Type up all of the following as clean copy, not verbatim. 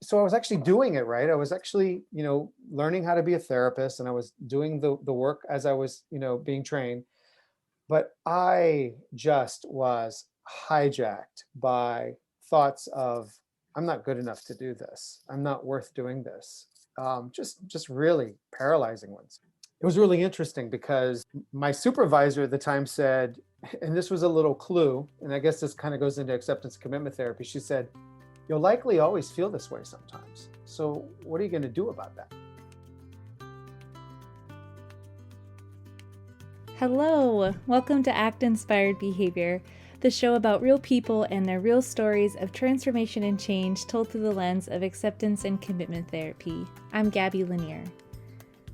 so I was actually doing it, right? I was actually, learning how to be a therapist, and I was doing the work as I was, being trained. But I just was hijacked by thoughts of, I'm not good enough to do this. I'm not worth doing this. Just really paralyzing ones. It was really interesting because my supervisor at the time said, and this was a little clue, and I guess this kind of goes into acceptance commitment therapy. She said, you'll likely always feel this way sometimes. So what are you going to do about that? Hello, welcome to Act Inspired Behavior, the show about real people and their real stories of transformation and change told through the lens of acceptance and commitment therapy. I'm Gabby Lanier.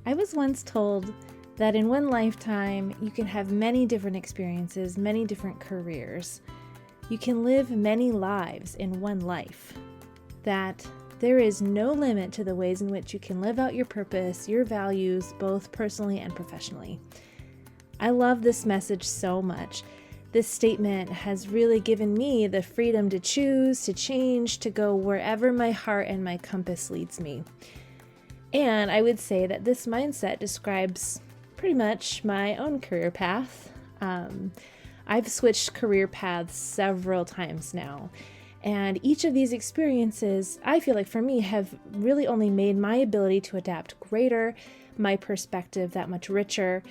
I was once told that in one lifetime you can have many different experiences, many different careers. You can live many lives in one life. That there is no limit to the ways in which you can live out your purpose, your values, both personally and professionally. I love this message so much. This statement has really given me the freedom to choose, to change, to go wherever my heart and my compass leads me. And I would say that this mindset describes pretty much my own career path. I've switched career paths several times now. And each of these experiences, I feel like for me, have really only made my ability to adapt greater, my perspective that much richer.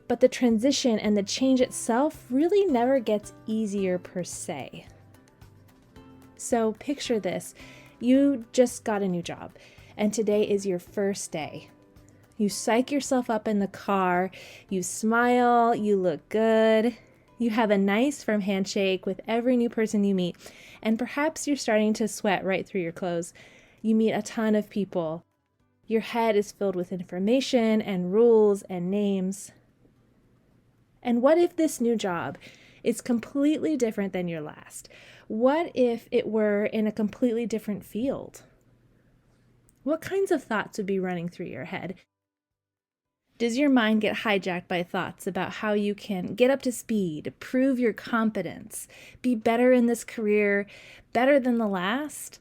But the transition and the change itself really never gets easier per se. So picture this. You just got a new job, and today is your first day. You psych yourself up in the car, you smile, you look good, you have a nice firm handshake with every new person you meet, and perhaps you're starting to sweat right through your clothes. You meet a ton of people. Your head is filled with information and rules and names. And what if this new job is completely different than your last? What if it were in a completely different field? What kinds of thoughts would be running through your head? Does your mind get hijacked by thoughts about how you can get up to speed, prove your competence, be better in this career, better than the last?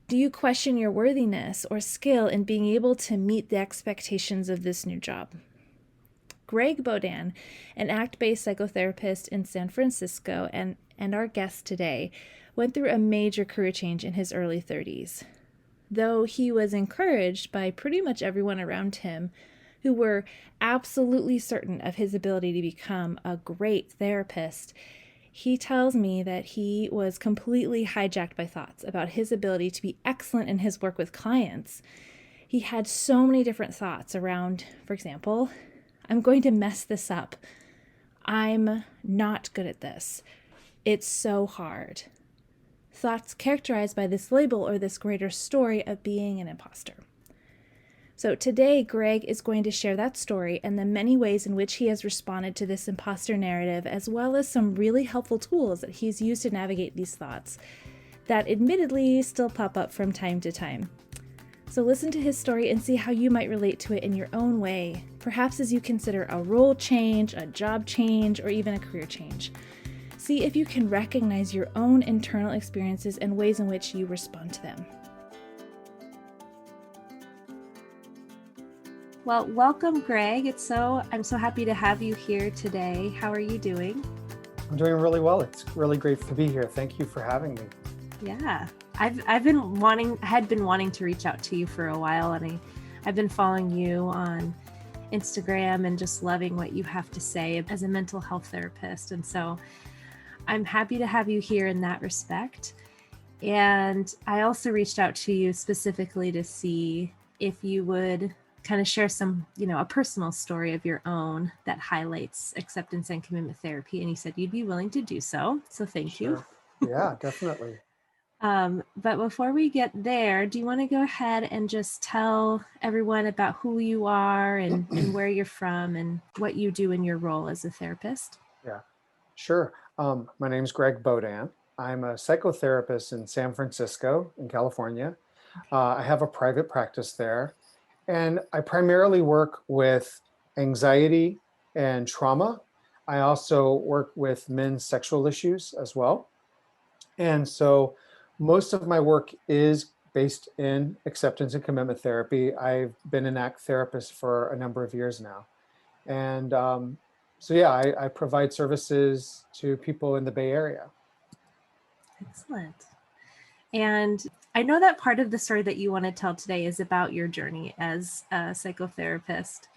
Do you question your worthiness or skill in being able to meet the expectations of this new job? Greg Bodin, an ACT-based psychotherapist in San Francisco and our guest today, went through a major career change in his early 30s. Though he was encouraged by pretty much everyone around him who were absolutely certain of his ability to become a great therapist, he tells me that he was completely hijacked by thoughts about his ability to be excellent in his work with clients. He had so many different thoughts around, for example, I'm going to mess this up. I'm not good at this. It's so hard. Thoughts characterized by this label or this greater story of being an imposter. So today, Greg is going to share that story and the many ways in which he has responded to this imposter narrative, as well as some really helpful tools that he's used to navigate these thoughts that admittedly still pop up from time to time. So listen to his story and see how you might relate to it in your own way, perhaps as you consider a role change, a job change, or even a career change. See if you can recognize your own internal experiences and ways in which you respond to them. Well, welcome, Greg. I'm so happy to have you here today. How are you doing? I'm doing really well. It's really great to be here. Thank you for having me. Yeah. I had been wanting to reach out to you for a while, and I've been following you on Instagram and just loving what you have to say as a mental health therapist. And so I'm happy to have you here in that respect. And I also reached out to you specifically to see if you would kind of share some, a personal story of your own that highlights acceptance and commitment therapy. And you said you'd be willing to do so. So thank you. Yeah, definitely. But before we get there, do you want to go ahead and just tell everyone about who you are and where you're from and what you do in your role as a therapist? Yeah, sure. My name is Greg Bodin. I'm a psychotherapist in San Francisco in California. I have a private practice there, and I primarily work with anxiety and trauma. I also work with men's sexual issues as well. And so most of my work is based in acceptance and commitment therapy. I've been an ACT therapist for a number of years now. And so, yeah, I provide services to people in the Bay Area. Excellent. And I know that part of the story that you want to tell today is about your journey as a psychotherapist.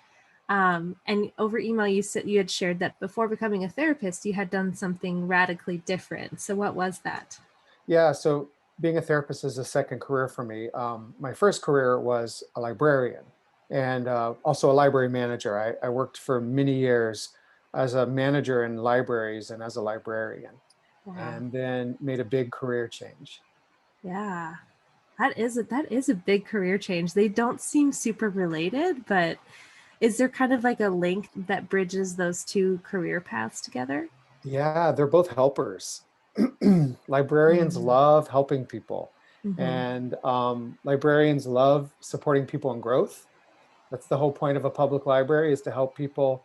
And over email, you said you had shared that before becoming a therapist, you had done something radically different. So what was that? Yeah, so being a therapist is a second career for me. My first career was a librarian and also a library manager. I worked for many years as a manager in libraries and as a librarian, Wow. and then made a big career change. Yeah. That is a big career change. They don't seem super related, but is there kind of like a link that bridges those two career paths together? Yeah, they're both helpers. Librarians Mm-hmm. love helping people, Mm-hmm. and librarians love supporting people in growth. That's the whole point of a public library, is to help people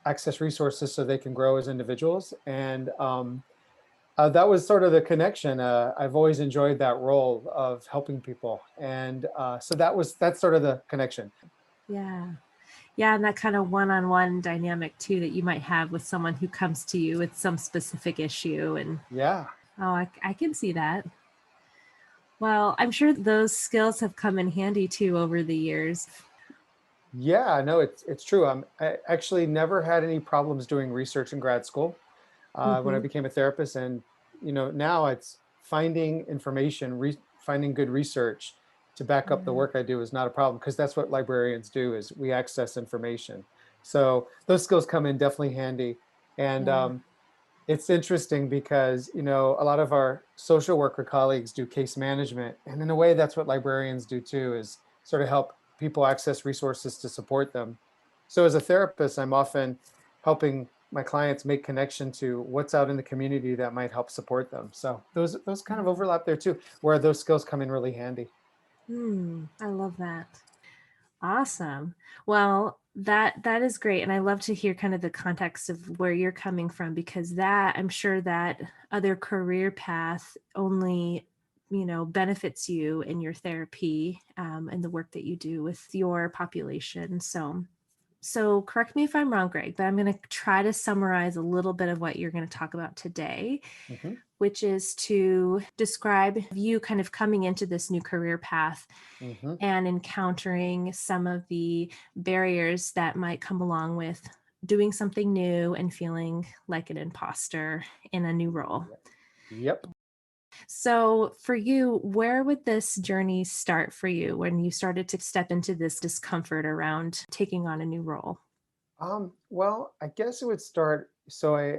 access resources so they can grow as individuals. And that was sort of the connection. I've always enjoyed that role of helping people, and so that's sort of the connection. Yeah. Yeah, and that kind of one-on-one dynamic too that you might have with someone who comes to you with some specific issue. And Yeah. oh, I can see that. Well, I'm sure those skills have come in handy too over the years. Yeah, no, it's true. I actually never had any problems doing research in grad school when I Mm-hmm. became a therapist, and now it's finding information, finding good research to back up the Yeah. work I do is not a problem, because that's what librarians do, is we access information. So those skills come in definitely handy, and Yeah. it's interesting because a lot of our social worker colleagues do case management, and in a way that's what librarians do too, is sort of help people access resources to support them. So as a therapist, I'm often helping my clients make connection to what's out in the community that might help support them. So those kind of overlap there too, where those skills come in really handy. I love that. Awesome. Well, that is great. And I love to hear kind of the context of where you're coming from, because that I'm sure that other career path only, benefits you in your therapy and the work that you do with your population. So correct me if I'm wrong, Greg, but I'm going to try to summarize a little bit of what you're going to talk about today, Hmm. which is to describe you kind of coming into this new career path Hmm. and encountering some of the barriers that might come along with doing something new and feeling like an imposter in a new role. Yep. Yep. So, for you, where would this journey start for you when you started to step into this discomfort around taking on a new role? Well, I guess it would start. So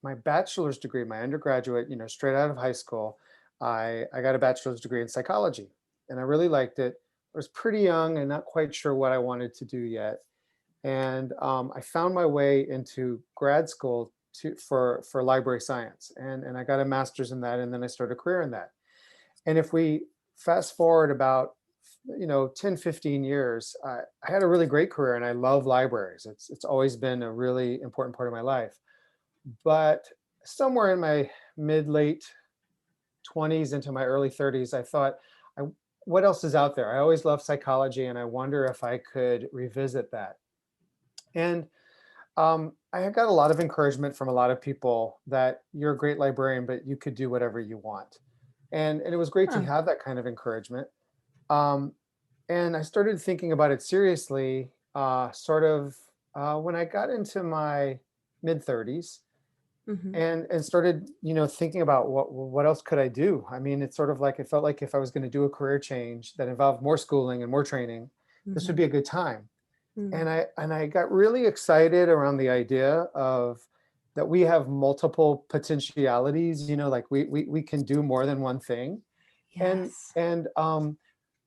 my bachelor's degree, my undergraduate, straight out of high school, I got a bachelor's degree in psychology, and I really liked it. I was pretty young and not quite sure what I wanted to do yet, and I found my way into grad school for library science, and I got a master's in that, and then I started a career in that. And if we fast forward about 10, 15 years, I had a really great career, and I love libraries. It's always been a really important part of my life. But somewhere in my mid late 20s into my early 30s, I thought, I, what else is out there? I always loved psychology, and I wonder if I could revisit that. And I had got a lot of encouragement from a lot of people that you're a great librarian, but you could do whatever you want. And it was great to Huh. have that kind of encouragement. Um, and I started thinking about it seriously, sort of when I got into my mid 30s, Mm-hmm. and started, thinking about what else could I do. I mean, it's sort of like, it felt like if I was going to do a career change that involved more schooling and more training, this would Mm-hmm. be a good time. Mm. And I got really excited around the idea of that we have multiple potentialities, like we can do more than one thing. And Yes. and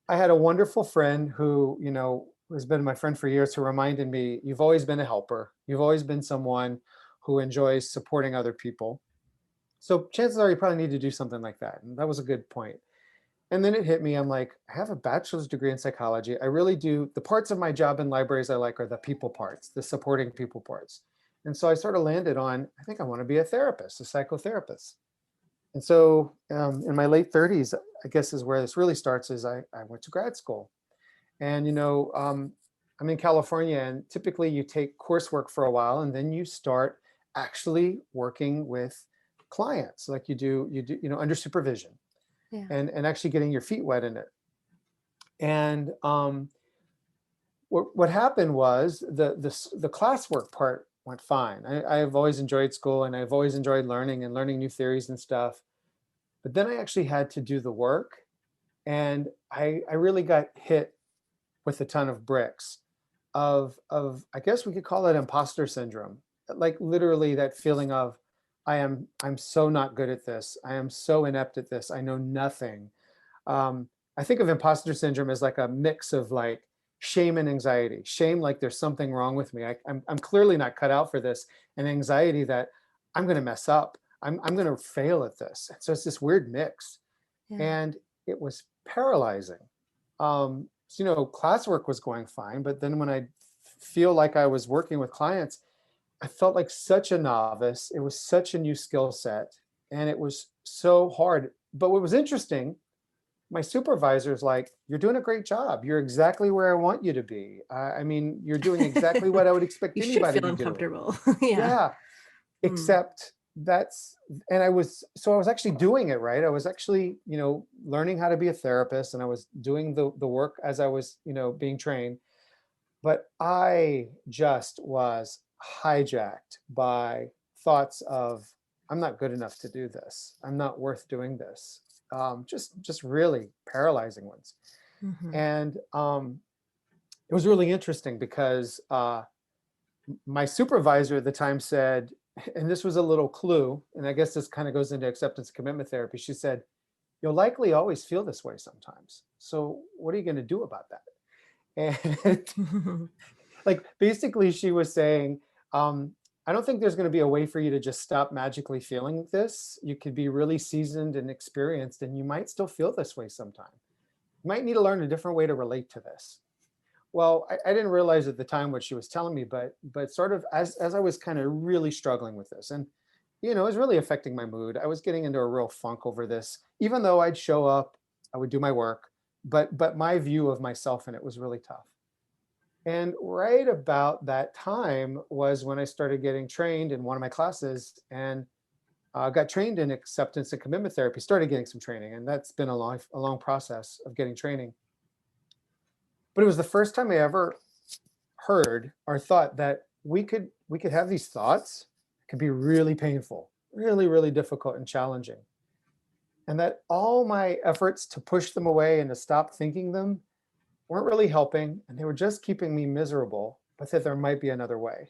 I had a wonderful friend who, has been my friend for years, who reminded me, you've always been a helper. You've always been someone who enjoys supporting other people. So chances are you probably need to do something like that. And that was a good point. And then it hit me. I'm like, I have a bachelor's degree in psychology. I really do. The parts of my job in libraries I like are the people parts, the supporting people parts. And so I sort of landed on, I think I want to be a therapist, a psychotherapist. And so in my late 30s, I guess is where this really starts, is I went to grad school. And, I'm in California, and typically you take coursework for a while and then you start actually working with clients like you do, under supervision, Yeah. and actually getting your feet wet in it. And what happened was the classwork part went fine. I've always enjoyed school, and I've always enjoyed learning and learning new theories and stuff. But then I actually had to do the work, and I really got hit with a ton of bricks of I guess we could call it imposter syndrome. Like literally that feeling of I'm so not good at this. I am so inept at this. I know nothing. I think of imposter syndrome as like a mix of like shame and anxiety. Shame, like there's something wrong with me. I'm clearly not cut out for this, and anxiety that I'm going to mess up. I'm going to fail at this. So it's this weird mix, Yeah. and it was paralyzing. So, classwork was going fine, but then when I feel like I was working with clients, I felt like such a novice. It was such a new skill set, and it was so hard. But what was interesting, my supervisor's like, "You're doing a great job. You're exactly where I want you to be. I mean, you're doing exactly what I would expect You should anybody feel to be doing." uncomfortable. Yeah. Yeah, Mm. except that's and I was actually doing it right. I was actually, learning how to be a therapist, and I was doing the work as I was, being trained. But I just was hijacked by thoughts of, I'm not good enough to do this. I'm not worth doing this. Just really paralyzing ones. Mhm. And it was really interesting because my supervisor at the time said, and this was a little clue, and I guess this kind of goes into acceptance commitment therapy. She said, "You'll likely always feel this way sometimes. So what are you going to do about that?" And like basically she was saying, I don't think there's going to be a way for you to just stop magically feeling this. You could be really seasoned and experienced, and you might still feel this way sometime. You might need to learn a different way to relate to this. Well, I didn't realize at the time what she was telling me, but sort of as I was kind of really struggling with this, and it was really affecting my mood. I was getting into a real funk over this, even though I'd show up, I would do my work, but my view of myself in it was really tough. And right about that time was when I started getting trained in one of my classes, and got trained in acceptance and commitment therapy. Started getting some training, and that's been a long process of getting training. But it was the first time I ever heard or thought that we could have these thoughts. It could be really painful, really, really difficult and challenging, and that all my efforts to push them away and to stop thinking them weren't really helping, and they were just keeping me miserable, but that there might be another way.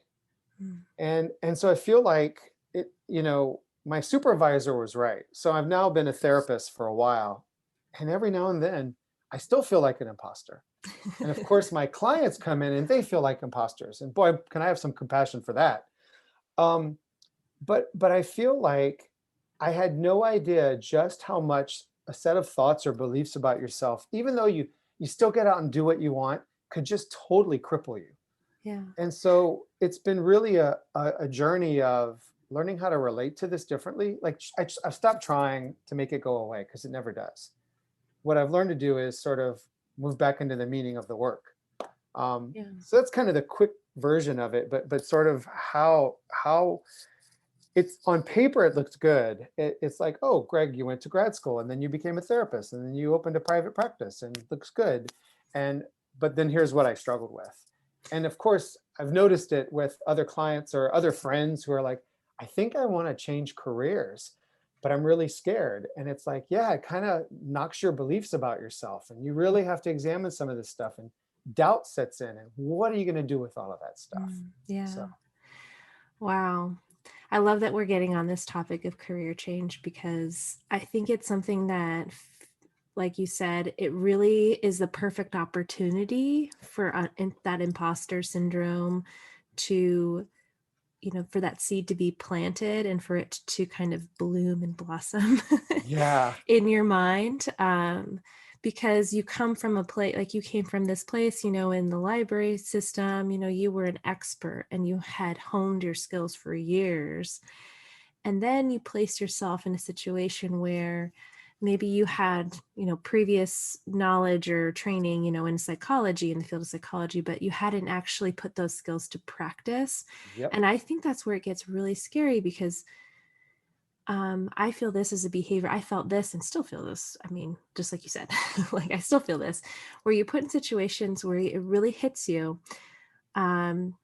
Mm. And so I feel like my supervisor was right. So I've now been a therapist for a while, and every now and then I still feel like an imposter. And of course, my clients come in and they feel like imposters. And boy, can I have some compassion for that. Um, but I feel like I had no idea just how much a set of thoughts or beliefs about yourself, even though you still get out and do what you want, could just totally cripple you. Yeah. And so it's been really a journey of learning how to relate to this differently. Like I've stopped trying to make it go away because it never does. What I've learned to do is sort of move back into the meaning of the work. Yeah. So that's kind of the quick version of it, but sort of how it's on paper, it looks good. It's like, oh, Greg, you went to grad school and then you became a therapist and then you opened a private practice and it looks good. And but then here's what I struggled with. And of course, I've noticed it with other clients or other friends who are like, I think I want to change careers, but I'm really scared. And it's like, yeah, it kind of knocks your beliefs about yourself. And you really have to examine some of this stuff, and doubt sets in. And what are you going to do with all of that stuff? So Yeah. Wow. I love that we're getting on this topic of career change because I think it's something that, like you said, it really is the perfect opportunity for that imposter syndrome to, for that seed to be planted and for it to kind of bloom and blossom yeah, in your mind. Because you come from a place, like you came from this place, in the library system, you were an expert and you had honed your skills for years. And then you place yourself in a situation where maybe you had, previous knowledge or training, in psychology, in the field of psychology, but you hadn't actually put those skills to practice. Yep. And I think that's where it gets really scary, because I feel this as a behavior. I felt this and still feel this. I mean, just like you said, like I still feel this, where you put in situations where it really hits you. Um,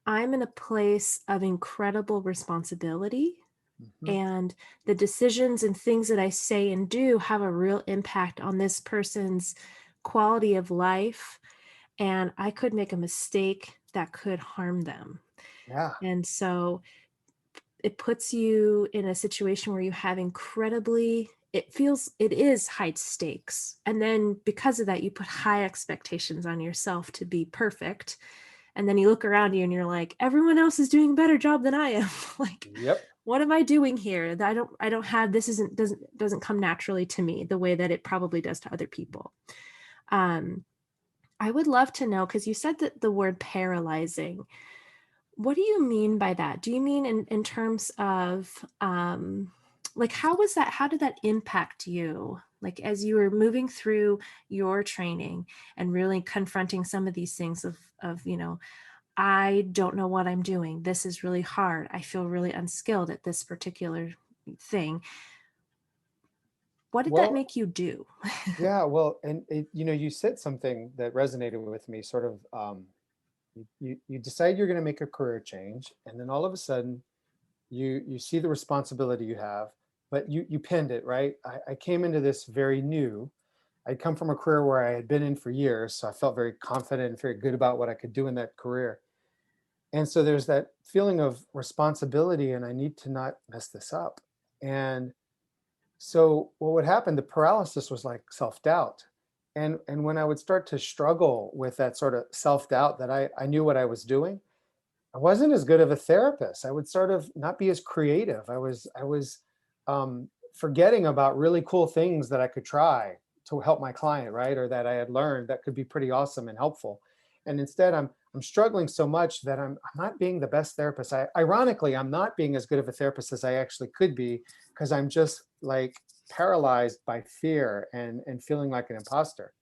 I'm in a place of incredible responsibility, Mhm. and the decisions and things that I say and do have a real impact on this person's quality of life. And I could make a mistake that could harm them. Yeah. And so it puts you in a situation where you have it is high stakes. And then because of that, you put high expectations on yourself to be perfect. And then you look around you and you're like, everyone else is doing a better job than I am. Like, Yep. what am I doing here? That I don't have, this doesn't come naturally to me the way that it probably does to other people. Um, I would love to know, because you said that the word paralyzing. What do you mean by that? Do you mean in terms of like, how did that impact you? Like, as you were moving through your training and really confronting some of these things of, I don't know what I'm doing. This is really hard. I feel really unskilled at this particular thing. What did that Well, make you do? yeah. Well, and you said something that resonated with me. Sort of, you decide you're going to make a career change, and then all of a sudden, you see the responsibility you have, but you pinned it, right? I came into this very new. I'd come from a career where I had been in for years, so I felt very confident and very good about what I could do in that career. And so there's that feeling of responsibility, and I need to not mess this up. And so what would happen, the paralysis was like self-doubt. And when I would start to struggle with that sort of self-doubt that I knew what I was doing, I wasn't as good of a therapist. I would sort of not be as creative. I was forgetting about really cool things that I could try to help my client, right? Or that I had learned that could be pretty awesome and helpful. And instead, I'm struggling so much that I'm not being the best therapist. Ironically, I'm not being as good of a therapist as I actually could be, because I'm just like paralyzed by fear and feeling like an imposter.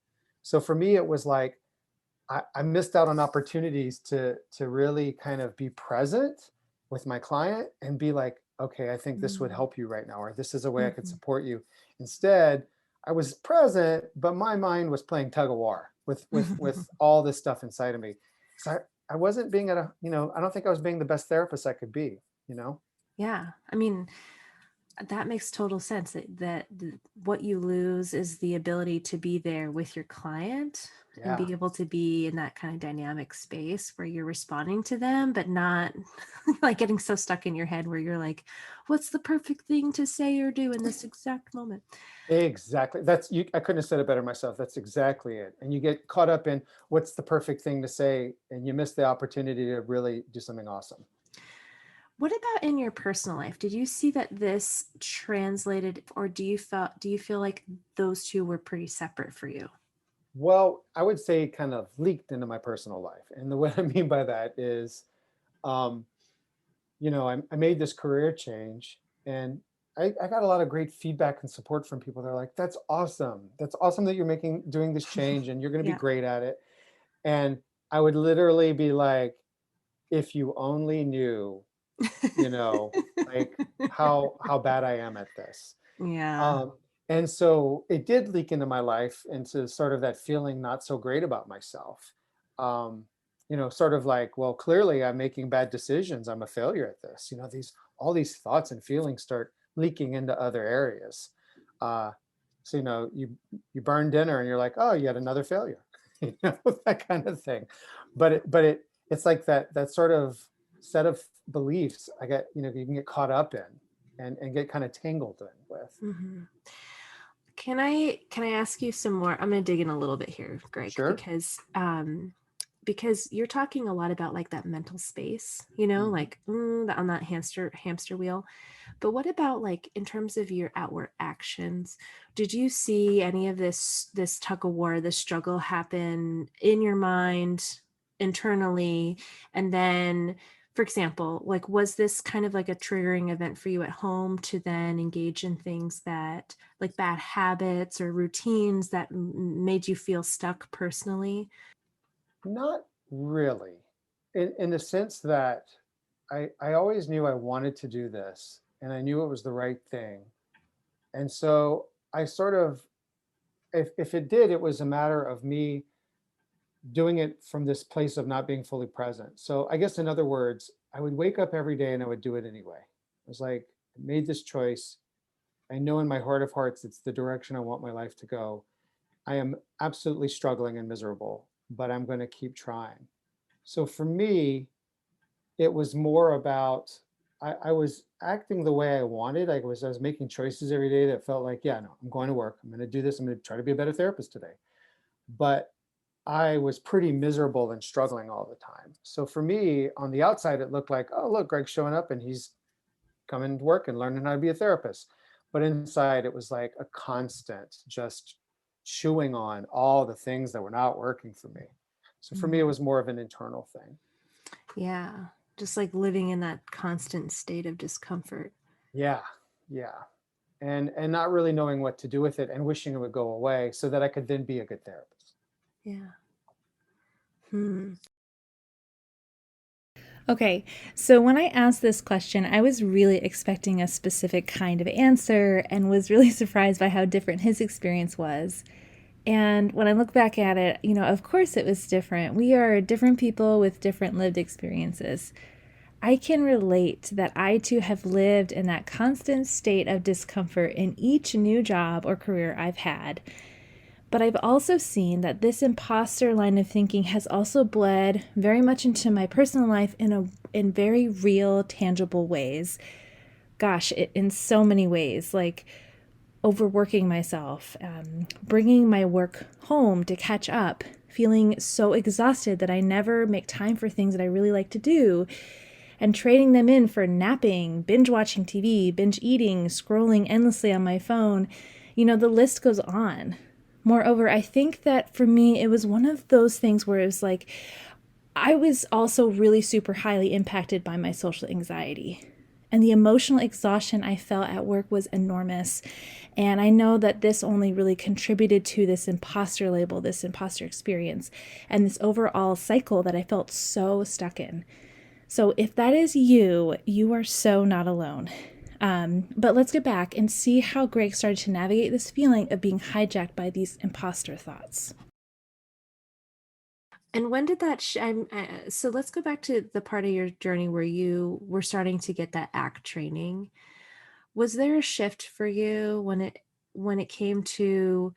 So for me, it was like I missed out on opportunities to really kind of be present with my client and be like, okay, I think this would Mm-hmm. help you right now, or this is a way I could support you. Instead, I was present, but my mind was playing tug of war with all this stuff inside of me. So I wasn't being I don't think I was being the best therapist I could be, you know? Yeah. I mean, that makes total sense, what you lose is the ability to be there with your client and Yeah, be able to be in that kind of dynamic space where you're responding to them, but not like getting so stuck in your head where you're like, what's the perfect thing to say or do in this exact moment? exactly. That's you. I couldn't have said it better myself. That's exactly it. And you get caught up in what's the perfect thing to say, and you miss the opportunity to really do something awesome. What about in your personal life? Did you see that this translated, or do you feel like those two were pretty separate for you? Well, I would say it kind of leaked into my personal life. And the what I mean by that is, um, I made this career change, and I got a lot of great feedback and support from people. They're like, that's awesome. That's awesome that you're doing this change and you're going to be Yeah. great at it. And I would literally be like, if you only knew, like how bad I am at this. Yeah. Um, and so it did leak into my life, into sort of that feeling not so great about myself. Um, sort of like, well, clearly I'm making bad decisions. I'm a failure at this. All these thoughts and feelings start leaking into other areas. Uh, so you burn dinner and you're like, oh, yet another failure, that kind of thing. It's like that sort of set of beliefs you can get caught up in and get kind of tangled in with. Mhm. Can I ask you some more? I'm going to dig in a little bit here, Greg, Sure. because you're talking a lot about like that mental space, Mhm. like on that hamster wheel. But what about like in terms of your outward actions? Did you see any of this tug of war, this struggle happen in your mind internally, and then for example, like, was this kind of like a triggering event for you at home to then engage in things that, like, bad habits or routines that made you feel stuck personally? Not really, in the sense that I always knew I wanted to do this and I knew it was the right thing. And so I sort of, if it did, it was a matter of me doing it from this place of not being fully present. So I guess in other words, I would wake up every day and I would do it anyway. It was like, I made this choice. I know in my heart of hearts it's the direction I want my life to go. I am absolutely struggling and miserable, but I'm going to keep trying. So for me, it was more about I was acting the way I wanted. I was making choices every day that felt like, yeah, no, I'm going to work. I'm going to do this. I'm going to try to be a better therapist today. But I was pretty miserable and struggling all the time. So for me, on the outside, it looked like, oh, look, Greg's showing up and he's coming to work and learning how to be a therapist. But inside, it was like a constant just chewing on all the things that were not working for me. So for me, it Mm. was more of an internal thing. Yeah, just like living in that constant state of discomfort. Yeah, yeah. And not really knowing what to do with it and wishing it would go away so that I could then be a good therapist. Yeah. Hmm. Okay, so when I asked this question, I was really expecting a specific kind of answer and was really surprised by how different his experience was. And when I look back at it, of course it was different. We are different people with different lived experiences. I can relate that I too have lived in that constant state of discomfort in each new job or career I've had. But I've also seen that this imposter line of thinking has also bled very much into my personal life in very real, tangible ways. Gosh, in so many ways, like overworking myself, bringing my work home to catch up, feeling so exhausted that I never make time for things that I really like to do, and trading them in for napping, binge watching TV, binge eating, scrolling endlessly on my phone. The list goes on. Moreover, I think that for me, it was one of those things where it was like, I was also really super highly impacted by my social anxiety. And the emotional exhaustion I felt at work was enormous. And I know that this only really contributed to this imposter label, this imposter experience, and this overall cycle that I felt so stuck in. So if that is you, you are so not alone. But let's get back and see how Greg started to navigate this feeling of being hijacked by these imposter thoughts. And when did that so let's go back to the part of your journey where you were starting to get that ACT training. Was there a shift for you when it came to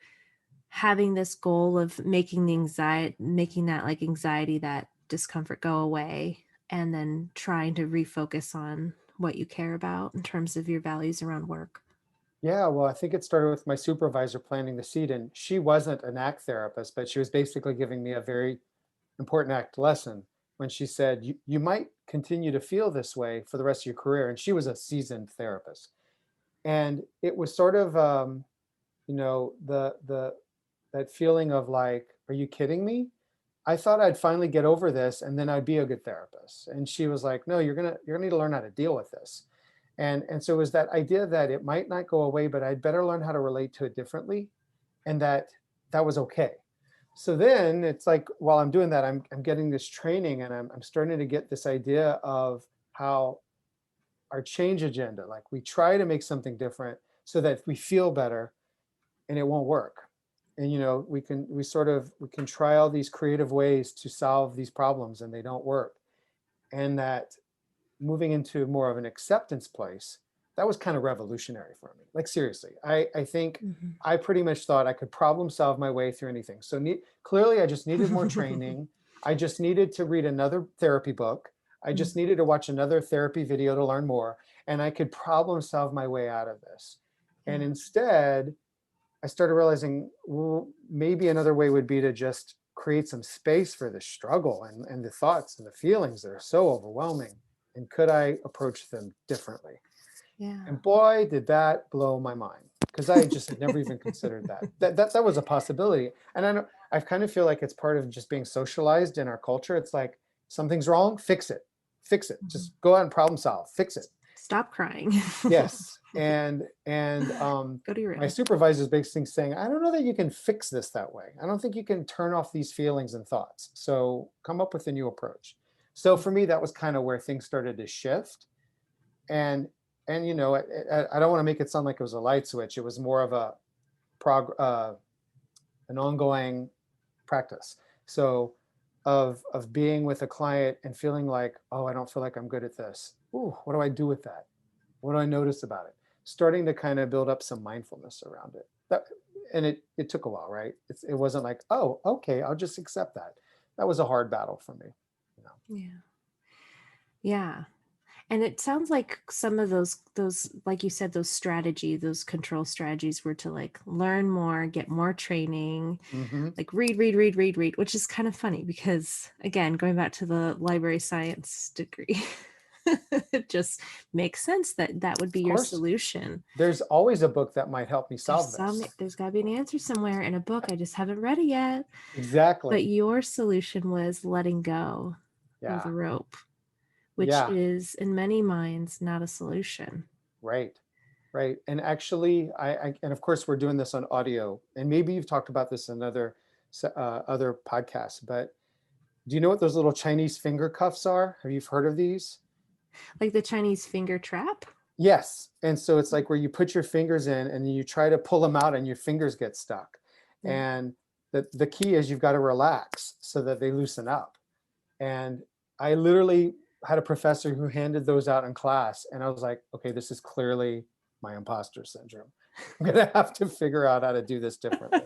having this goal of making that like anxiety, that discomfort go away, and then trying to refocus on what you care about in terms of your values around work? Yeah, well, I think it started with my supervisor planting the seed, and she wasn't an ACT therapist, but she was basically giving me a very important ACT lesson when she said, you might continue to feel this way for the rest of your career. And she was a seasoned therapist. And it was sort of, the that feeling of like, are you kidding me? I thought I'd finally get over this and then I'd be a good therapist. And she was like, no, you're gonna need to learn how to deal with this. And so it was that idea that it might not go away, but I'd better learn how to relate to it differently, and that was okay. So then it's like while I'm doing that, I'm getting this training and I'm starting to get this idea of how our change agenda, like we try to make something different so that we feel better, and it won't work. And we can try all these creative ways to solve these problems and they don't work. And that moving into more of an acceptance place, that was kind of revolutionary for me. Like seriously, I think I pretty much thought I could problem solve my way through anything. So clearly I just needed more training. I just needed to read another therapy book. I just needed to watch another therapy video to learn more, and I could problem solve my way out of this. And Yeah. instead, I started realizing, well, maybe another way would be to just create some space for the struggle and the thoughts and the feelings that are so overwhelming. And could I approach them differently? Yeah. And boy, did that blow my mind, because I just had never even considered that. That was a possibility. And I kind of feel like it's part of just being socialized in our culture. It's like something's wrong, fix it. fix it. Just go out and problem solve, fix it. Stop crying. Yes. Go to your My room. supervisor's big thing saying, I don't know that you can fix this that way. I don't think you can turn off these feelings and thoughts. So come up with a new approach. So for me, that was kind of where things started to shift. And you know, I don't want to make it sound like it was a light switch. It was more of an ongoing practice. So of being with a client and feeling like, oh, I don't feel like I'm good at this. Ooh, what do I do with that? What do I notice about it? Starting to kind of build up some mindfulness around it. And it took a while, right? It wasn't like, oh, okay, I'll just accept that. That was a hard battle for me. You know? Yeah. Yeah. And it sounds like some of those, like you said, those control strategies were to like learn more, get more training, Mm-hmm. like read, which is kind of funny because again, going back to the library science degree, it just makes sense that that would be Of your course, solution. there's always a book that might help me solve this. There's gotta be an answer somewhere in a book. I just haven't read it yet. But Exactly. your solution was letting go of Yeah. the rope, which Yeah. is in many minds not a solution. Right. Right. And actually, and of course, we're doing this on audio, and maybe you've talked about this in other podcasts, but do you know what those little Chinese finger cuffs are? Have you heard of these? Like the Chinese finger trap. Yes. And so it's like where you put your fingers in and you try to pull them out and your fingers get stuck. Yeah. And the key is you've got to relax so that they loosen up. And I literally had a professor who handed those out in class. And I was like, okay, this is clearly my imposter syndrome. I'm going to have to figure out how to do this differently.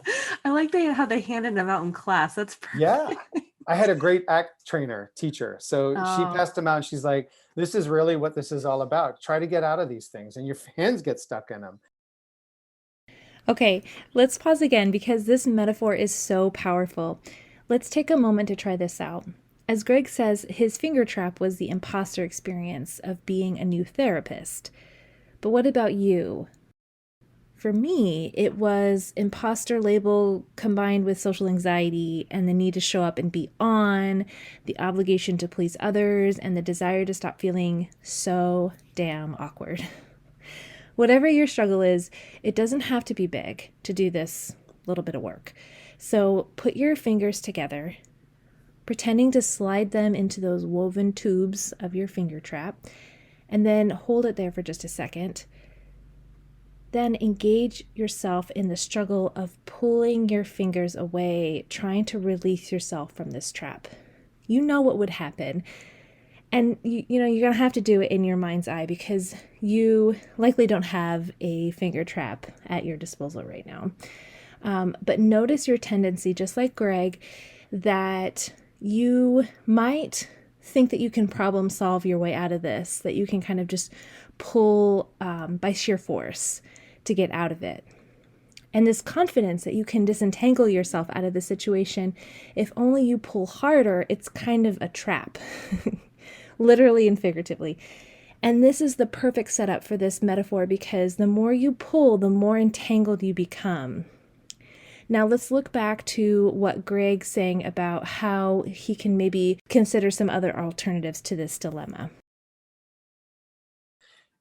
I like how they handed them out in class. That's Yeah. perfect. I had a great ACT teacher. So she Oh, passed them out and she's like, this is really what this is all about. Try to get out of these things and your hands get stuck in them. Okay, let's pause again because this metaphor is so powerful. Let's take a moment to try this out. As Greg says, his finger trap was the imposter experience of being a new therapist. But what about you? For me, it was imposter label combined with social anxiety and the need to show up and be on, the obligation to please others, and the desire to stop feeling so damn awkward. Whatever your struggle is, it doesn't have to be big to do this little bit of work. So put your fingers together, pretending to slide them into those woven tubes of your finger trap, and then hold it there for just a second. Then engage yourself in the struggle of pulling your fingers away, trying to release yourself from this trap. You know what would happen. And you know, you're going to have to do it in your mind's eye because you likely don't have a finger trap at your disposal right now. But notice your tendency, just like Greg, that you might think that you can problem solve your way out of this, that you can kind of just pull by sheer force to get out of it. And this confidence that you can disentangle yourself out of the situation, if only you pull harder, it's kind of a trap, literally and figuratively. And this is the perfect setup for this metaphor because the more you pull, the more entangled you become. Now let's look back to what Greg's saying about how he can maybe consider some other alternatives to this dilemma.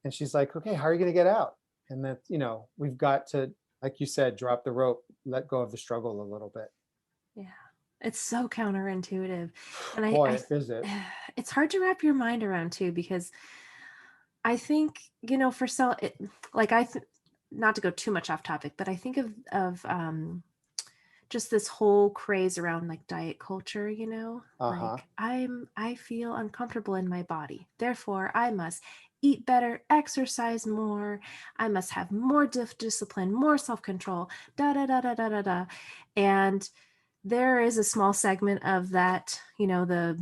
And she's like, okay, how are you going to get out? And that, you know, we've got to, like you said, drop the rope, let go of the struggle a little bit. yeah. It's so counterintuitive. And Boy, is it. it's hard to wrap your mind around too, because I think, you know, not to go too much off topic, but I think of just this whole craze around like diet culture, you know, Uh-huh. like I feel uncomfortable in my body. Therefore, I must eat better, exercise more. I must have more discipline, more self-control, da, da, da, da, da, da, da. And there is a small segment of that, you know, the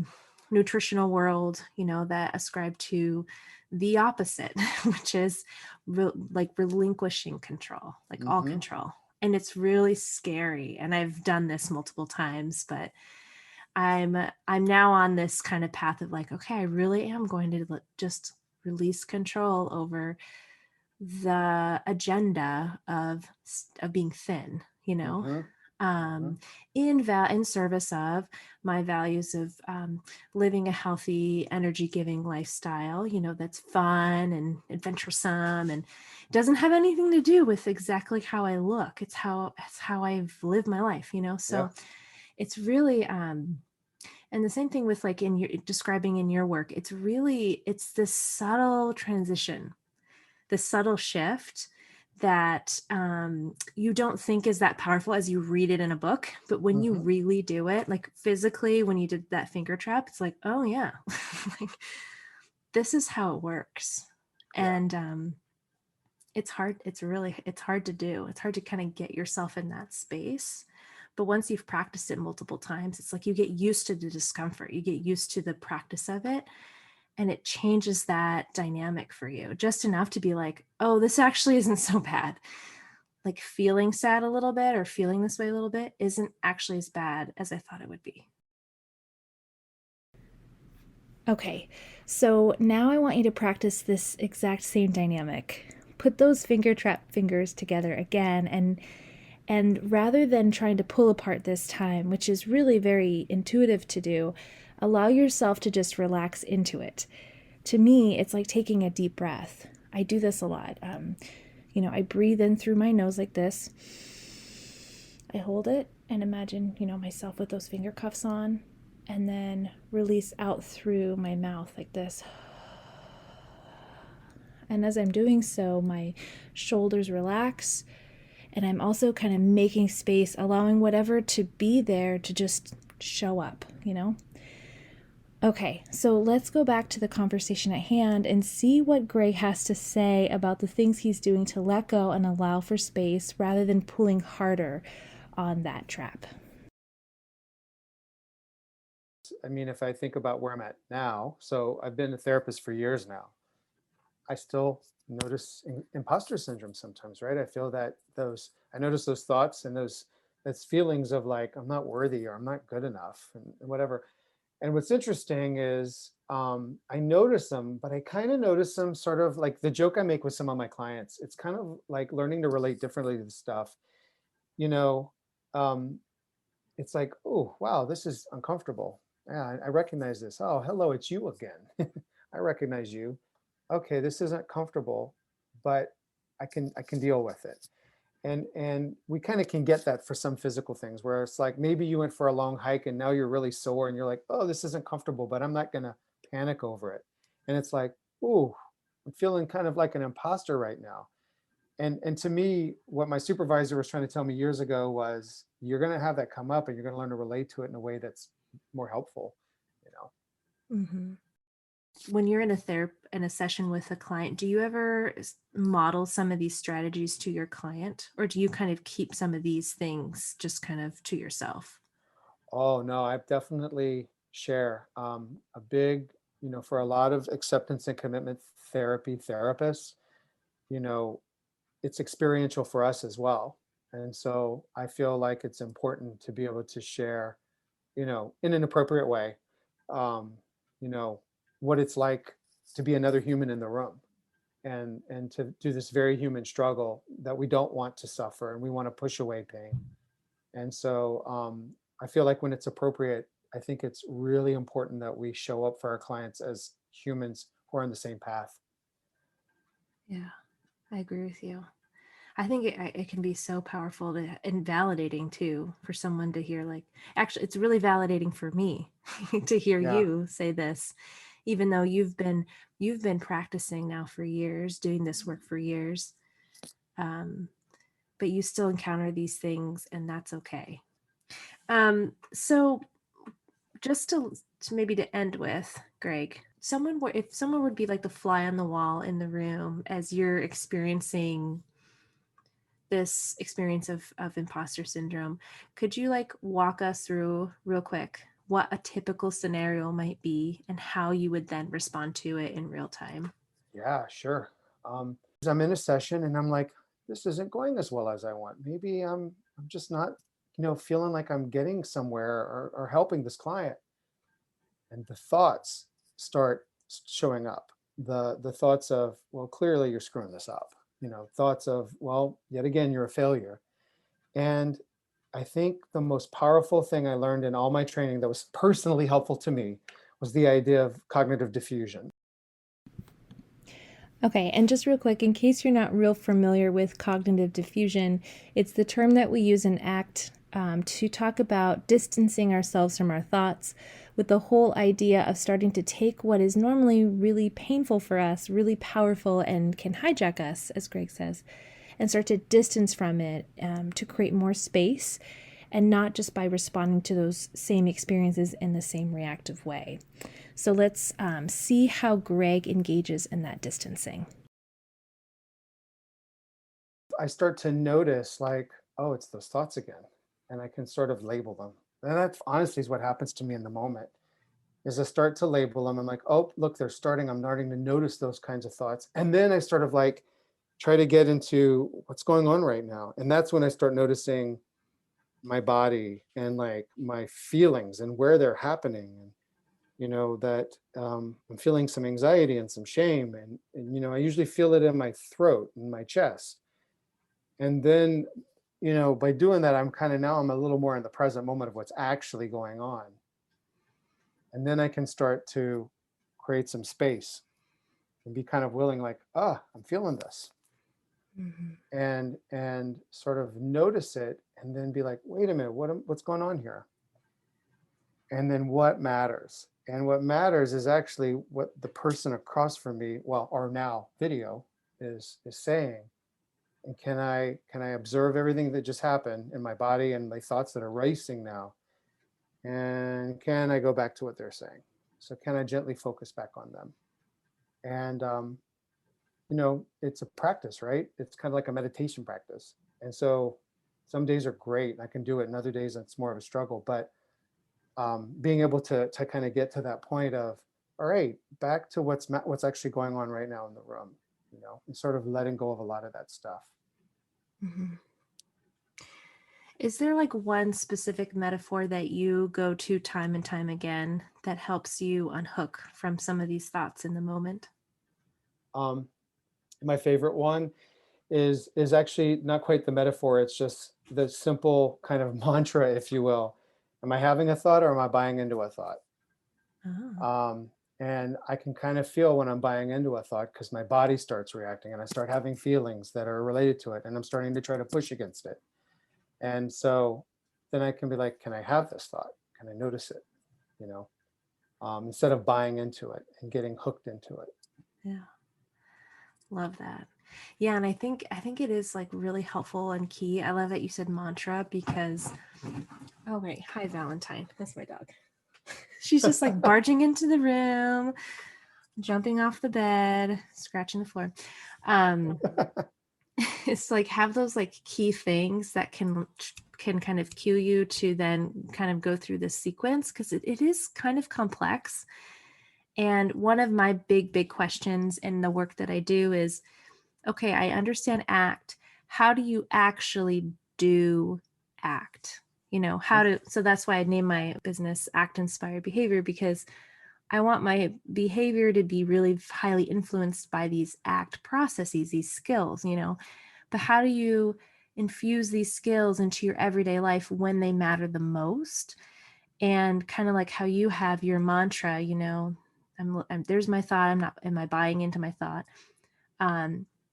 nutritional world, you know, that ascribe to the opposite, which is like relinquishing control, like all Mm-hmm. control. And it's really scary. And I've done this multiple times, but I'm now on this kind of path of like, okay, I really am going to just release control over the agenda of being thin, you know. Mm-hmm. um, in service of my values of living a healthy, energy-giving lifestyle, that's fun and adventuresome, and doesn't have anything to do with exactly how I look. It's how I've lived my life, Yeah. So it's really and the same thing with like in your describing in your work, it's this subtle transition, this subtle shift that you don't think is that powerful as you read it in a book. But when you Hmm. really do it, like physically, when you did that finger trap, it's like, oh yeah, like this is how it works. Yeah. And it's hard. It's hard to do. It's hard to kind of get yourself in that space. But once you've practiced it multiple times, it's like you get used to the discomfort, you get used to the practice of it, and it changes that dynamic for you just enough to be like, oh, this actually isn't so bad. Like feeling sad a little bit or feeling this way a little bit isn't actually as bad as I thought it would be. Okay, so now I want you to practice this exact same dynamic. Put those finger trap fingers together again, and rather than trying to pull apart this time, which is really very intuitive to do, allow yourself to just relax into it. To me, it's like taking a deep breath. I do this a lot. I breathe in through my nose like this. I hold it and imagine, myself with those finger cuffs on, and then release out through my mouth like this. And as I'm doing so, my shoulders relax, and I'm also kind of making space, allowing whatever to be there to just show up. Okay, so let's go back to the conversation at hand and see what Greg has to say about the things he's doing to let go and allow for space rather than pulling harder on that trap. I mean, if I think about where I'm at now, so I've been a therapist for years now. I still notice imposter syndrome sometimes, right? I feel that I notice those thoughts and those feelings of like, I'm not worthy or I'm not good enough and whatever. And what's interesting is I notice them, but I kind of notice them sort of like the joke I make with some of my clients. It's kind of like learning to relate differently to the stuff. You know, um, it's like, oh, wow, this is uncomfortable. Yeah, I recognize this. Oh, hello, it's you again. I recognize you. Okay, this isn't comfortable, but I can deal with it. And we kind of can get that for some physical things where it's like maybe you went for a long hike and now you're really sore and you're like, oh, this isn't comfortable, but I'm not gonna panic over it. And it's like, ooh, I'm feeling kind of like an imposter right now. And to me, what my supervisor was trying to tell me years ago was you're going to have that come up and you're going to learn to relate to it in a way that's more helpful, you know. Mm-hmm. When you're in a session with a client, do you ever model some of these strategies to your client, or do you kind of keep some of these things just kind of to yourself? Oh no, I definitely share a big, for a lot of acceptance and commitment therapy therapists, you know, it's experiential for us as well. And so I feel like it's important to be able to share, in an appropriate way, um, you know, what it's like to be another human in the room and to do this very human struggle that we don't want to suffer and we want to push away pain. And so I feel like when it's appropriate, I think it's really important that we show up for our clients as humans who are on the same path. Yeah, I agree with you. I think it can be so powerful and validating too for someone to hear. Like, actually, it's really validating for me to hear Yeah. you say this, even though you've been practicing now for years, doing this work for years, um, but you still encounter these things, and that's okay. So just to maybe to end with, Greg, if someone would be like the fly on the wall in the room as you're experiencing this experience of imposter syndrome, could you like walk us through real quick what a typical scenario might be and how you would then respond to it in real time? Yeah, sure. I'm in a session and I'm like, this isn't going as well as I want. Maybe I'm just not, feeling like I'm getting somewhere or helping this client. And the thoughts start showing up. The thoughts of, well, clearly you're screwing this up. Thoughts of, well, yet again, you're a failure. And I think the most powerful thing I learned in all my training that was personally helpful to me was the idea of cognitive diffusion. Okay, and just real quick, in case you're not real familiar with cognitive diffusion, it's the term that we use in ACT to talk about distancing ourselves from our thoughts, with the whole idea of starting to take what is normally really painful for us, really powerful, and can hijack us, as Greg says, and start to distance from it to create more space, and not just by responding to those same experiences in the same reactive way. So let's see how Greg engages in that distancing. I start to notice like, oh, it's those thoughts again. And I can sort of label them. And that honestly is what happens to me in the moment is I start to label them. I'm like, oh, look, they're starting. I'm starting to notice those kinds of thoughts. And then I sort of like try to get into what's going on right now. And that's when I start noticing my body and like my feelings and where they're happening. And that I'm feeling some anxiety and some shame, and I usually feel it in my throat and my chest. And then, by doing that, I'm a little more in the present moment of what's actually going on. And then I can start to create some space and be kind of willing, like, I'm feeling this, and sort of notice it, and then be like, wait a minute, what's going on here? And then what matters? And what matters is actually what the person across from me, well, or now video, is saying. And can I observe everything that just happened in my body and my thoughts that are racing now? And can I go back to what they're saying? So can I gently focus back on them? And it's a practice, right? It's kind of like a meditation practice. And so some days are great, and I can do it, and other days it's more of a struggle. But being able to kind of get to that point of, all right, back to what's actually going on right now in the room, and sort of letting go of a lot of that stuff. Mm-hmm. Is there like one specific metaphor that you go to time and time again that helps you unhook from some of these thoughts in the moment? My favorite one is actually not quite the metaphor. It's just the simple kind of mantra, if you will. Am I having a thought, or am I buying into a thought? Oh. And I can kind of feel when I'm buying into a thought, because my body starts reacting and I start having feelings that are related to it, and I'm starting to try to push against it. And so then I can be like, can I have this thought? Can I notice it? Instead of buying into it and getting hooked into it. Yeah. Love that. Yeah, and I think it is like really helpful and key. I love that you said mantra because oh wait, hi Valentine. That's my dog. She's just like barging into the room, jumping off the bed, scratching the floor. It's like have those like key things that can kind of cue you to then kind of go through this sequence, because it is kind of complex. And one of my big questions in the work that I do is, okay, I understand ACT. How do you actually do ACT? So that's why I named my business ACT Inspired Behavior, because I want my behavior to be really highly influenced by these ACT processes, these skills, but how do you infuse these skills into your everyday life when they matter the most? And kind of like how you have your mantra, there's my thought. Am I buying into my thought?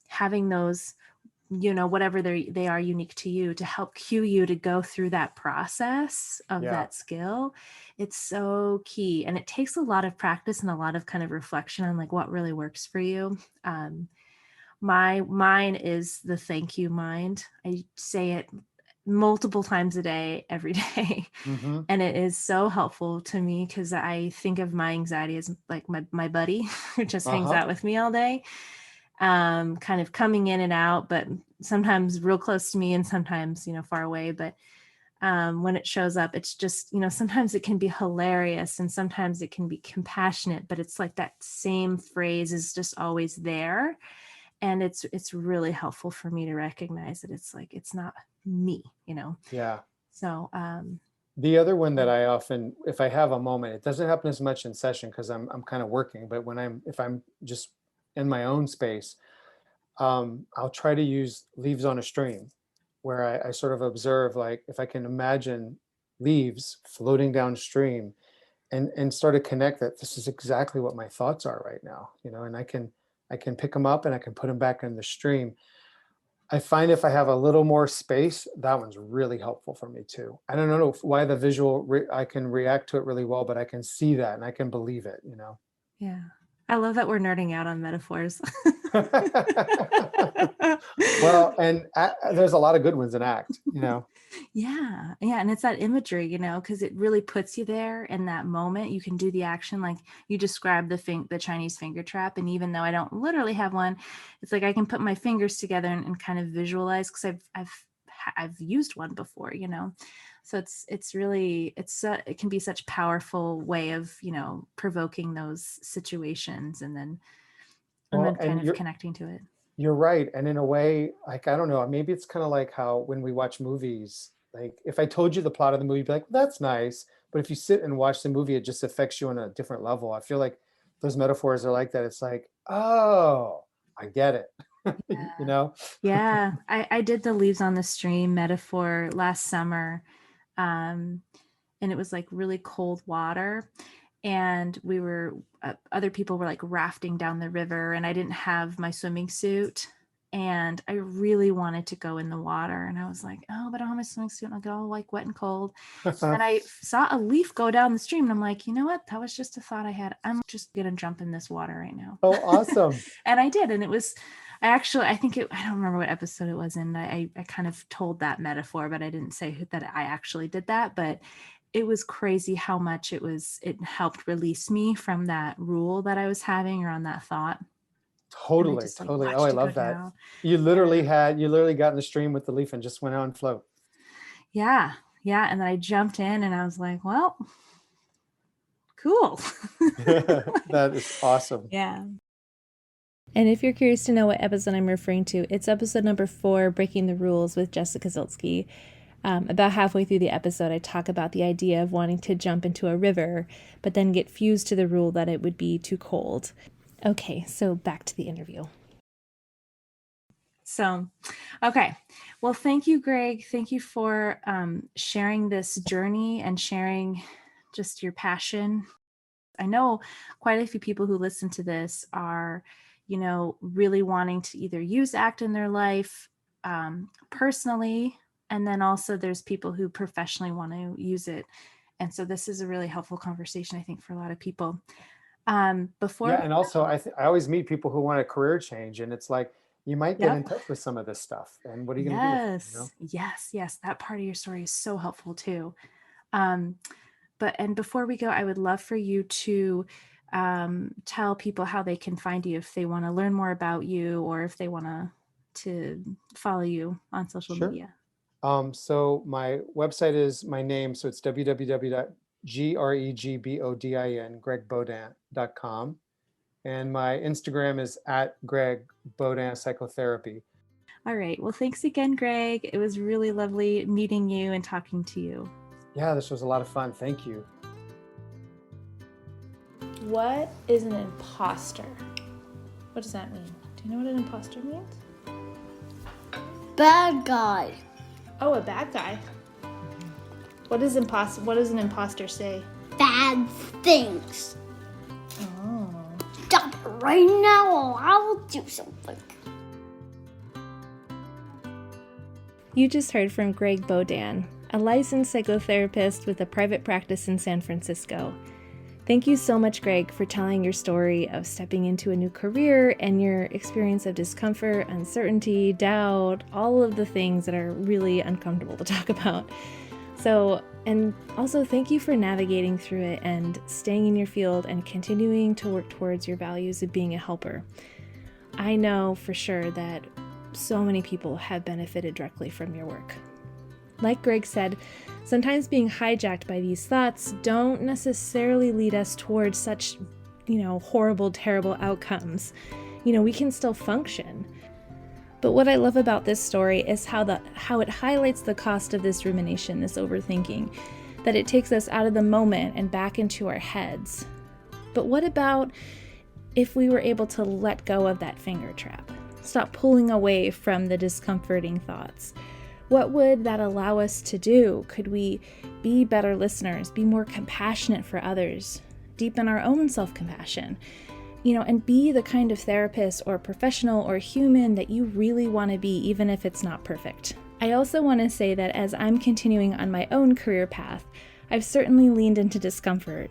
Having those, whatever they are unique to you, to help cue you to go through that process of that skill. It's so key. And it takes a lot of practice and a lot of kind of reflection on like what really works for you. Mine is the thank you mind. I say it multiple times a day, every day. Mm-hmm. And it is so helpful to me because I think of my anxiety as like my buddy who just hangs out with me all day, kind of coming in and out, but sometimes real close to me and sometimes, far away. But when it shows up, it's just, sometimes it can be hilarious and sometimes it can be compassionate, but it's like that same phrase is just always there. And it's really helpful for me to recognize that it's like, it's not me, Yeah. So the other one that I often, if I have a moment, it doesn't happen as much in session because I'm kind of working, but if I'm just in my own space, I'll try to use leaves on a stream. where I sort of observe, like if I can imagine leaves floating downstream and start to connect that this is exactly what my thoughts are right now, and I can pick them up and I can put them back in the stream. I find if I have a little more space, that one's really helpful for me too. I don't know why the visual, I can react to it really well, but I can see that and I can believe it. Yeah. I love that we're nerding out on metaphors. Well, and there's a lot of good ones in ACT. Yeah. Yeah. And it's that imagery, because it really puts you there in that moment. You can do the action like you described the Chinese finger trap. And even though I don't literally have one, it's like I can put my fingers together and kind of visualize, because I've used one before, So it's really, it can be such a powerful way of, provoking those situations and then Well, kind and of connecting to it. you're right. And in a way, like, I don't know, maybe it's kind of like how when we watch movies, like if I told you the plot of the movie, you'd be like, that's nice. But if you sit and watch the movie, it just affects you on a different level. I feel like those metaphors are like that. It's like, oh, I get it. you Yeah. know? Yeah. I did the leaves on the stream metaphor last summer. And it was like really cold water. And we were, other people were like rafting down the river, and I didn't have my swimming suit. And I really wanted to go in the water. And I was like, oh, but I don't have my swimming suit and I'll get all like wet and cold. And I saw a leaf go down the stream and I'm like, you know what? That was just a thought I had. I'm just going to jump in this water right now. Oh, awesome. And I did. And it was, I don't remember what episode it was in. I kind of told that metaphor, but I didn't say that I actually did that. But it was crazy how much it helped release me from that rule that I was having, or on that thought. Totally. Just like Totally. Oh, I watched it go love that. down. You literally got in the stream with the leaf and just went out and float. Yeah. Yeah. And then I jumped in and I was like, well, cool. That is awesome. Yeah. And if you're curious to know what episode I'm referring to, it's episode number 4, Breaking the Rules with Jessica Zilsky. About halfway through the episode, I talk about the idea of wanting to jump into a river, but then get fused to the rule that it would be too cold. Okay, so back to the interview. So, okay. Well, thank you, Greg. Thank you for sharing this journey and sharing just your passion. I know quite a few people who listen to this are, really wanting to either use ACT in their life personally, and then also there's people who professionally want to use it. And so this is a really helpful conversation, I think, for a lot of people. And also I always meet people who want a career change, and it's like, you might get in touch with some of this stuff, and what are you going to do with it? Yes. That part of your story is so helpful too. But before we go, I would love for you to tell people how they can find you if they want to learn more about you, or if they want to follow you on social media. So my website is my name. So it's www.gregbodin.com. And my Instagram is @GregBodin Psychotherapy. All right. Well, thanks again, Greg. It was really lovely meeting you and talking to you. Yeah, this was a lot of fun. Thank you. What is an imposter? What does that mean? Do you know what an imposter means? Bad guy. Oh, a bad guy. What does an imposter say? Bad things. Oh. Stop it right now or I will do something. You just heard from Greg Bodin, a licensed psychotherapist with a private practice in San Francisco. Thank you so much, Greg, for telling your story of stepping into a new career and your experience of discomfort, uncertainty, doubt, all of the things that are really uncomfortable to talk about. And also thank you for navigating through it and staying in your field and continuing to work towards your values of being a helper. I know for sure that so many people have benefited directly from your work. Like Greg said, sometimes being hijacked by these thoughts don't necessarily lead us towards such, horrible, terrible outcomes. We can still function. But what I love about this story is how it highlights the cost of this rumination, this overthinking, that it takes us out of the moment and back into our heads. But what about if we were able to let go of that finger trap? Stop pulling away from the discomforting thoughts. What would that allow us to do? Could we be better listeners, be more compassionate for others, deepen our own self-compassion, and be the kind of therapist or professional or human that you really want to be, even if it's not perfect? I also want to say that as I'm continuing on my own career path, I've certainly leaned into discomfort.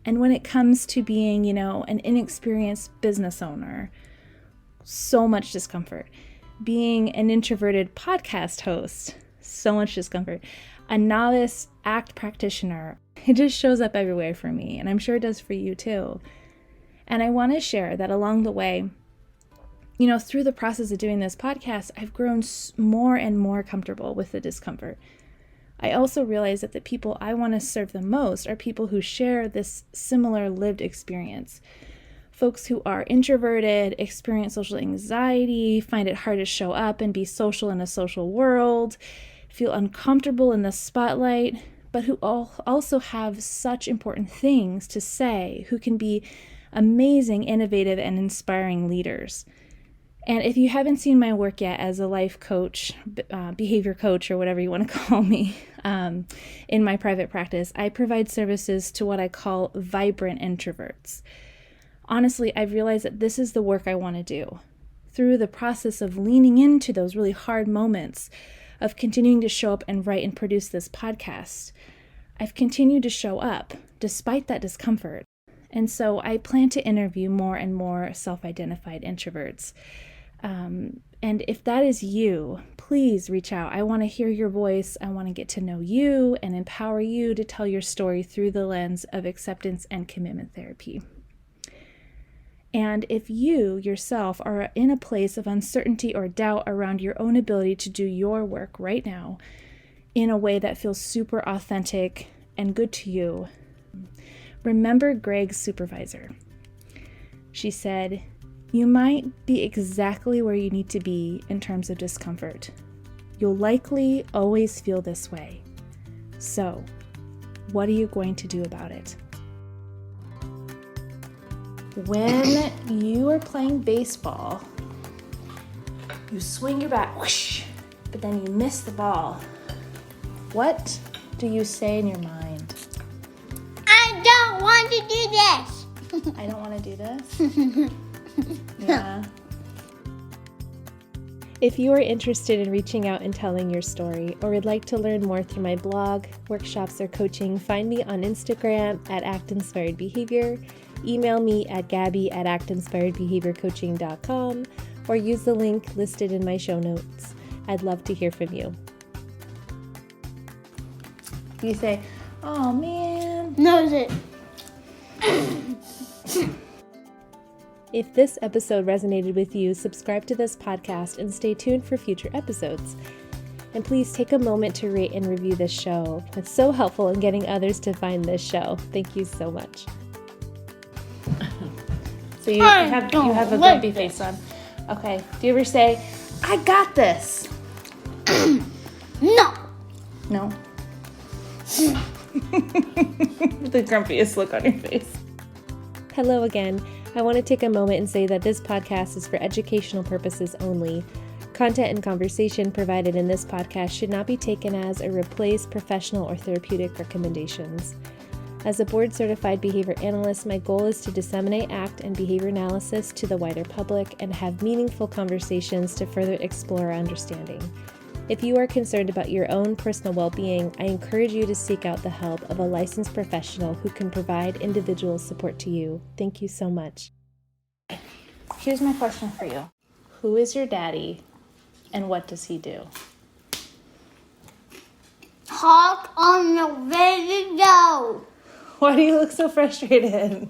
And when it comes to being, an inexperienced business owner, so much discomfort. Being an introverted podcast host, so much discomfort. A novice ACT practitioner, it just shows up everywhere for me, and I'm sure it does for you too. And I want to share that along the way, through the process of doing this podcast, I've grown more and more comfortable with the discomfort. I also realize that the people I want to serve the most are people who share this similar lived experience. Folks who are introverted, experience social anxiety, find it hard to show up and be social in a social world, feel uncomfortable in the spotlight, but who also have such important things to say, who can be amazing, innovative, and inspiring leaders. And if you haven't seen my work yet as a life coach, behavior coach, or whatever you want to call me, in my private practice, I provide services to what I call vibrant introverts. Honestly, I've realized that this is the work I want to do. Through the process of leaning into those really hard moments, of continuing to show up and write and produce this podcast, I've continued to show up despite that discomfort. And so I plan to interview more and more self-identified introverts. And if that is you, please reach out. I want to hear your voice. I want to get to know you and empower you to tell your story through the lens of acceptance and commitment therapy. And if you yourself are in a place of uncertainty or doubt around your own ability to do your work right now in a way that feels super authentic and good to you, remember Greg's supervisor. She said, "You might be exactly where you need to be in terms of discomfort. You'll likely always feel this way. So, what are you going to do about it?" When you are playing baseball, you swing your bat, whoosh, but then you miss the ball. What do you say in your mind? I don't want to do this. I don't want to do this? Yeah. If you are interested in reaching out and telling your story, or would like to learn more through my blog, workshops, or coaching, find me on Instagram at actinspiredbehavior, email me at gabby@actinspiredbehaviorcoaching.com, or use the link listed in my show notes. I'd love to hear from you. You say, "Oh man." No, is it? If this episode resonated with you, subscribe to this podcast and stay tuned for future episodes. And please take a moment to rate and review this show. It's so helpful in getting others to find this show. Thank you so much. So you have a grumpy face on. Okay. Do you ever say, "I got this"? No. No. The grumpiest look on your face. Hello again. I want to take a moment and say that this podcast is for educational purposes only. Content and conversation provided in this podcast should not be taken as or replace professional or therapeutic recommendations. As a board-certified behavior analyst, my goal is to disseminate ACT and behavior analysis to the wider public and have meaningful conversations to further explore our understanding. If you are concerned about your own personal well-being, I encourage you to seek out the help of a licensed professional who can provide individual support to you. Thank you so much. Here's my question for you. Who is your daddy and what does he do? Talk on the radio. Why do you look so frustrated?